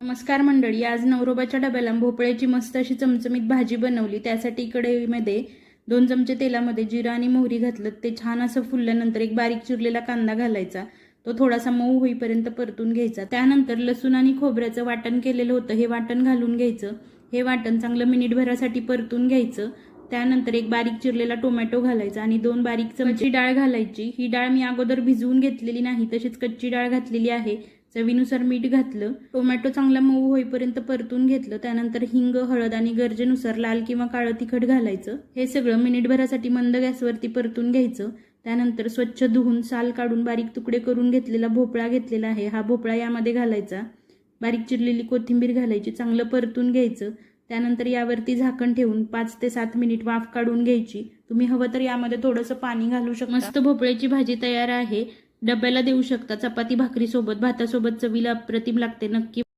नमस्कार मंडळी, आज नवरोबाच्या डब्याला भोपळ्याची मस्त अशी चमचमीत भाजी बनवली। त्यासाठी कढईमध्ये 2 चमचे तेलामध्ये जिरा आणि मोहरी घातलं। ते छान असं फुलल्यानंतर एक बारीक चिरलेला कांदा घालायचा, तो थोडासा मऊ होईपर्यंत परतून घ्यायचा। त्यानंतर लसूण आणि खोबऱ्याचं वाटण केलेलं होतं हे वाटण घालून घ्यायचं। हे वाटण चांगलं मिनिटभरासाठी परतून घ्यायचं। त्यानंतर एक बारीक चिरलेला टोमॅटो घालायचा आणि 2 बारीक चमचे डाळ घालायची। ही डाळ मी अगोदर भिजवून घेतलेली नाही, तशीच कच्ची डाळ घातलेली आहे। चवीनुसार मीठ घातलं। टोमॅटो चांगला मऊ होईपर्यंत परतून घेतलं। त्यानंतर हिंग, हळद आणि गरजेनुसार लाल किंवा काळं तिखट घालायचं। हे सगळं मिनिटभरासाठी मंद गॅसवरती परतून घ्यायचं। त्यानंतर स्वच्छ धुवून साल काढून बारीक तुकडे करून घेतलेला भोपळा घेतलेला आहे, हा भोपळा यामध्ये घालायचा। बारीक चिरलेली कोथिंबीर घालायची, चांगलं परतून घ्यायचं। त्यानंतर यावरती झाकण ठेवून 5 ते 7 मिनिट वाफ काढून घ्यायची। तुम्ही हवं तर यामध्ये थोडंसं पाणी घालू शकता। मस्त भोपळ्याची भाजी तयार आहे। डब्याला देऊ शकता, चपाती भाकरी सोबत, भातासोबत चवीला अप्रतिम लागते। नक्की